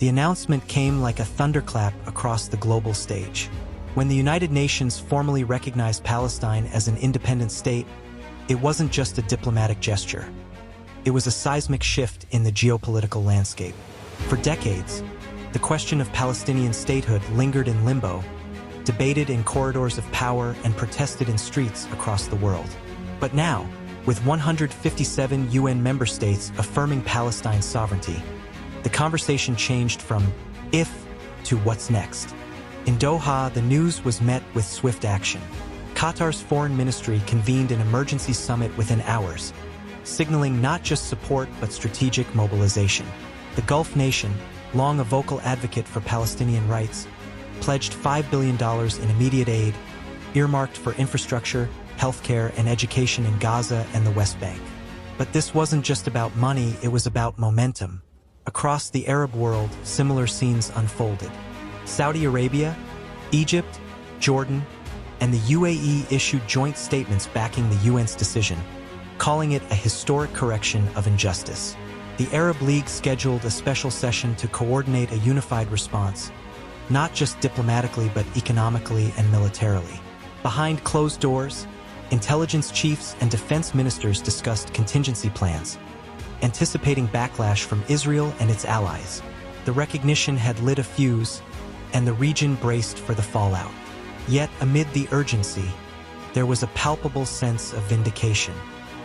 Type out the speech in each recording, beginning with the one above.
The announcement came like a thunderclap across the global stage. When the United Nations formally recognized Palestine as an independent state, it wasn't just a diplomatic gesture. It was a seismic shift in the geopolitical landscape. For decades, the question of Palestinian statehood lingered in limbo, debated in corridors of power and protested in streets across the world. But now, with 157 UN member states affirming Palestine's sovereignty, the conversation changed from if to what's next. In Doha, the news was met with swift action. Qatar's foreign ministry convened an emergency summit within hours, signaling not just support but strategic mobilization. The Gulf nation, long a vocal advocate for Palestinian rights, pledged $5 billion in immediate aid, earmarked for infrastructure, healthcare, and education in Gaza and the West Bank. But this wasn't just about money, it was about momentum. Across the Arab world, similar scenes unfolded. Saudi Arabia, Egypt, Jordan, and the UAE issued joint statements backing the UN's decision, calling it a historic correction of injustice. The Arab League scheduled a special session to coordinate a unified response, not just diplomatically but economically and militarily. Behind closed doors, intelligence chiefs and defense ministers discussed contingency plans, anticipating backlash from Israel and its allies. The recognition had lit a fuse, and the region braced for the fallout. Yet, amid the urgency, there was a palpable sense of vindication.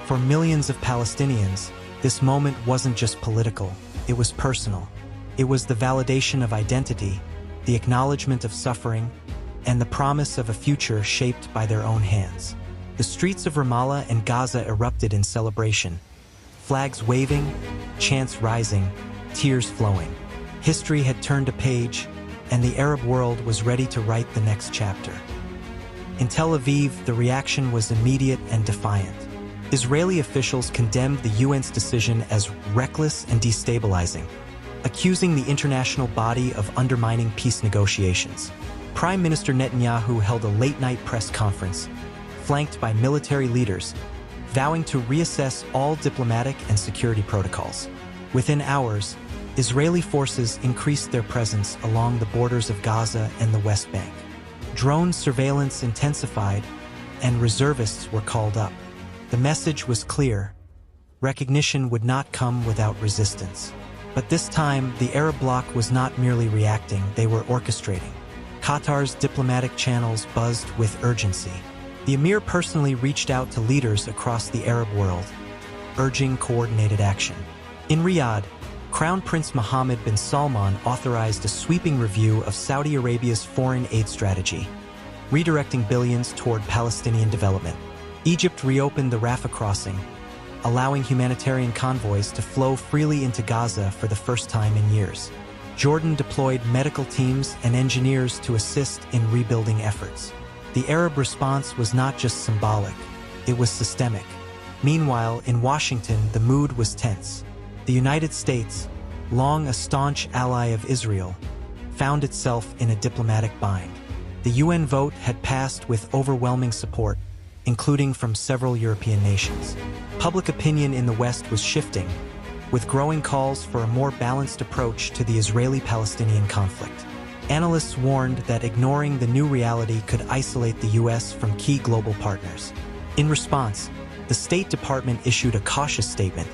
For millions of Palestinians, this moment wasn't just political, it was personal. It was the validation of identity, the acknowledgement of suffering, and the promise of a future shaped by their own hands. The streets of Ramallah and Gaza erupted in celebration, flags waving, chants rising, tears flowing. History had turned a page, and the Arab world was ready to write the next chapter. In Tel Aviv, the reaction was immediate and defiant. Israeli officials condemned the UN's decision as reckless and destabilizing, accusing the international body of undermining peace negotiations. Prime Minister Netanyahu held a late-night press conference, flanked by military leaders, vowing to reassess all diplomatic and security protocols. Within hours, Israeli forces increased their presence along the borders of Gaza and the West Bank. Drone surveillance intensified, and reservists were called up. The message was clear: recognition would not come without resistance. But this time, the Arab bloc was not merely reacting, they were orchestrating. Qatar's diplomatic channels buzzed with urgency. The emir personally reached out to leaders across the Arab world, urging coordinated action. In Riyadh, Crown Prince Mohammed bin Salman authorized a sweeping review of Saudi Arabia's foreign aid strategy, redirecting billions toward Palestinian development. Egypt reopened the Rafah crossing, allowing humanitarian convoys to flow freely into Gaza for the first time in years. Jordan deployed medical teams and engineers to assist in rebuilding efforts. The Arab response was not just symbolic, it was systemic. Meanwhile, in Washington, the mood was tense. The United States, long a staunch ally of Israel, found itself in a diplomatic bind. The UN vote had passed with overwhelming support, including from several European nations. Public opinion in the West was shifting, with growing calls for a more balanced approach to the Israeli-Palestinian conflict. Analysts warned that ignoring the new reality could isolate the US from key global partners. In response, the State Department issued a cautious statement,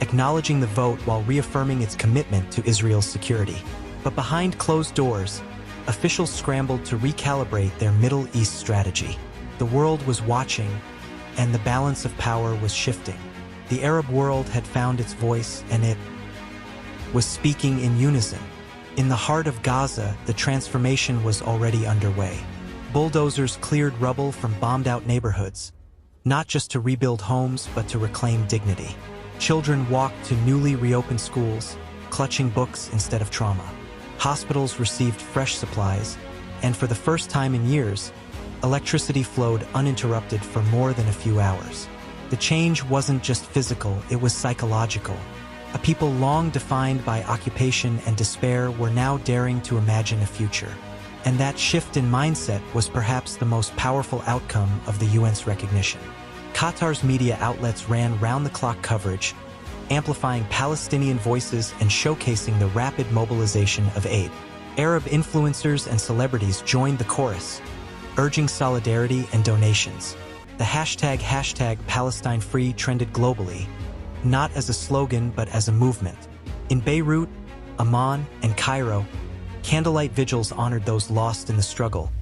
acknowledging the vote while reaffirming its commitment to Israel's security. But behind closed doors, officials scrambled to recalibrate their Middle East strategy. The world was watching, and the balance of power was shifting. The Arab world had found its voice, and it was speaking in unison. In the heart of Gaza, the transformation was already underway. Bulldozers cleared rubble from bombed-out neighborhoods, not just to rebuild homes, but to reclaim dignity. Children walked to newly reopened schools, clutching books instead of trauma. Hospitals received fresh supplies, and for the first time in years, electricity flowed uninterrupted for more than a few hours. The change wasn't just physical, it was psychological. A people long defined by occupation and despair were now daring to imagine a future. And that shift in mindset was perhaps the most powerful outcome of the UN's recognition. Qatar's media outlets ran round-the-clock coverage, amplifying Palestinian voices and showcasing the rapid mobilization of aid. Arab influencers and celebrities joined the chorus, urging solidarity and donations. The hashtag Palestine Free trended globally, not as a slogan but as a movement. In Beirut, Amman, and Cairo, candlelight vigils honored those lost in the struggle,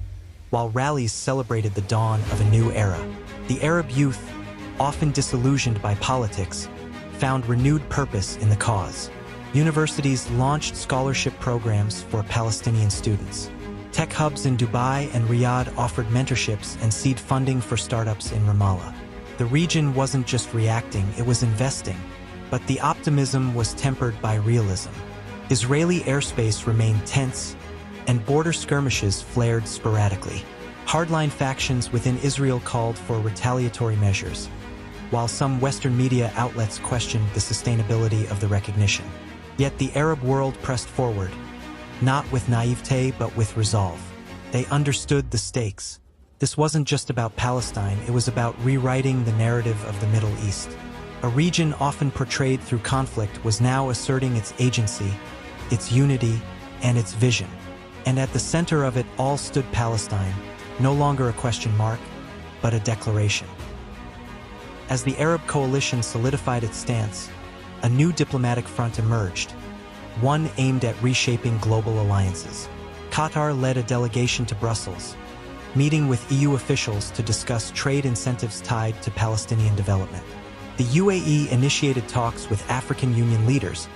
while rallies celebrated the dawn of a new era. The Arab youth, often disillusioned by politics, found renewed purpose in the cause. Universities launched scholarship programs for Palestinian students. Tech hubs in Dubai and Riyadh offered mentorships and seed funding for startups in Ramallah. The region wasn't just reacting, it was investing, but the optimism was tempered by realism. Israeli airspace remained tense, and border skirmishes flared sporadically. Hardline factions within Israel called for retaliatory measures, while some Western media outlets questioned the sustainability of the recognition. Yet the Arab world pressed forward, not with naivete but with resolve. They understood the stakes. This wasn't just about Palestine, it was about rewriting the narrative of the Middle East. A region often portrayed through conflict was now asserting its agency, its unity, and its vision. And at the center of it all stood Palestine, no longer a question mark, but a declaration. As the Arab coalition solidified its stance, a new diplomatic front emerged, one aimed at reshaping global alliances. Qatar led a delegation to Brussels, meeting with EU officials to discuss trade incentives tied to Palestinian development. The UAE initiated talks with African Union leaders,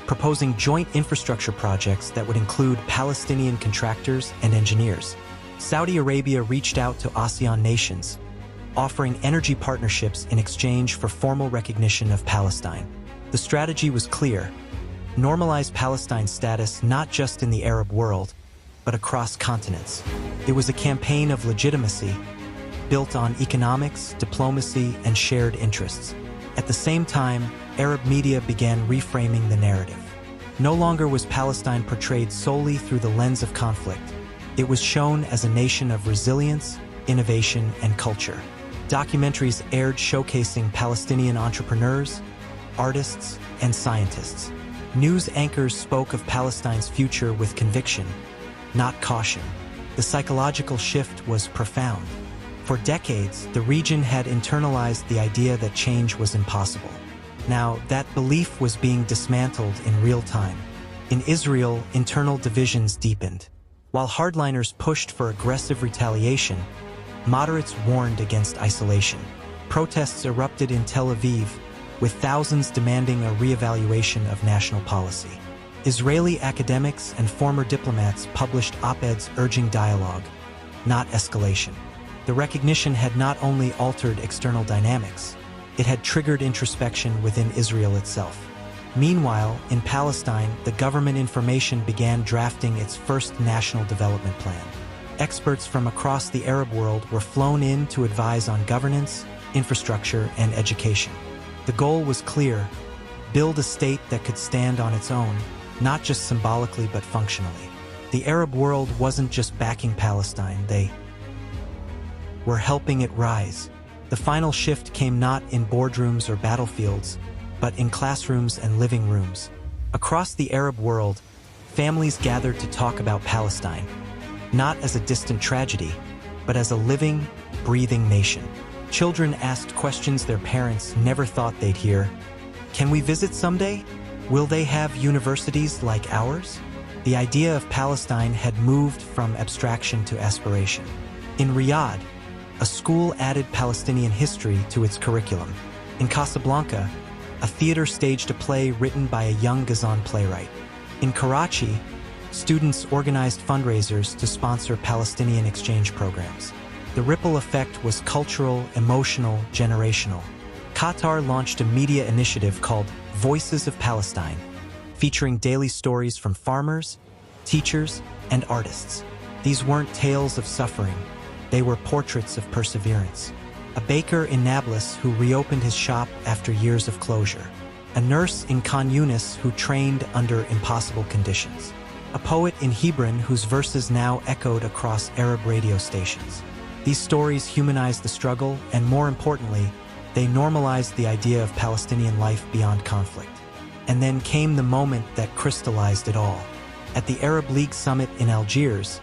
proposing joint infrastructure projects that would include Palestinian contractors and engineers. Saudi Arabia reached out to ASEAN nations, offering energy partnerships in exchange for formal recognition of Palestine. The strategy was clear: normalize Palestine's status not just in the Arab world, but across continents. It was a campaign of legitimacy, built on economics, diplomacy, and shared interests. At the same time, Arab media began reframing the narrative. No longer was Palestine portrayed solely through the lens of conflict. It was shown as a nation of resilience, innovation, and culture. Documentaries aired showcasing Palestinian entrepreneurs, artists, and scientists. News anchors spoke of Palestine's future with conviction, not caution. The psychological shift was profound. For decades, the region had internalized the idea that change was impossible. Now, that belief was being dismantled in real time. In Israel, internal divisions deepened. While hardliners pushed for aggressive retaliation, moderates warned against isolation. Protests erupted in Tel Aviv, with thousands demanding a reevaluation of national policy. Israeli academics and former diplomats published op-eds urging dialogue, not escalation. The recognition had not only altered external dynamics, it had triggered introspection within Israel itself. Meanwhile, in Palestine, the government information began drafting its first national development plan. Experts from across the Arab world were flown in to advise on governance, infrastructure, and education. The goal was clear: build a state that could stand on its own, not just symbolically but functionally. The Arab world wasn't just backing Palestine, they were helping it rise. The final shift came not in boardrooms or battlefields, but in classrooms and living rooms. Across the Arab world, families gathered to talk about Palestine, not as a distant tragedy, but as a living, breathing nation. Children asked questions their parents never thought they'd hear. Can we visit someday? Will they have universities like ours? The idea of Palestine had moved from abstraction to aspiration. In Riyadh, a school added Palestinian history to its curriculum. In Casablanca, a theater staged a play written by a young Ghazan playwright. In Karachi, students organized fundraisers to sponsor Palestinian exchange programs. The ripple effect was cultural, emotional, generational. Qatar launched a media initiative called Voices of Palestine, featuring daily stories from farmers, teachers, and artists. These weren't tales of suffering, they were portraits of perseverance. A baker in Nablus who reopened his shop after years of closure. A nurse in Khan Yunis who trained under impossible conditions. A poet in Hebron whose verses now echoed across Arab radio stations. These stories humanized the struggle and, more importantly, They normalized the idea of Palestinian life beyond conflict. And then came the moment that crystallized it all. At the Arab League summit in Algiers,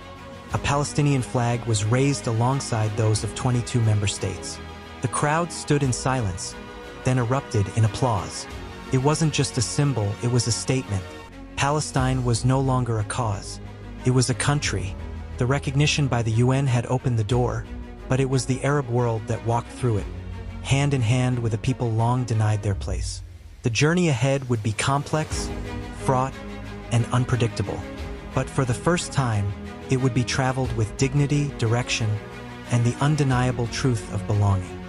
a Palestinian flag was raised alongside those of 22 member states. The crowd stood in silence, then erupted in applause. It wasn't just a symbol, it was a statement. Palestine was no longer a cause. It was a country. The recognition by the UN had opened the door, but it was the Arab world that walked through it, hand in hand with a people long denied their place. The journey ahead would be complex, fraught, and unpredictable. But for the first time, it would be traveled with dignity, direction, and the undeniable truth of belonging.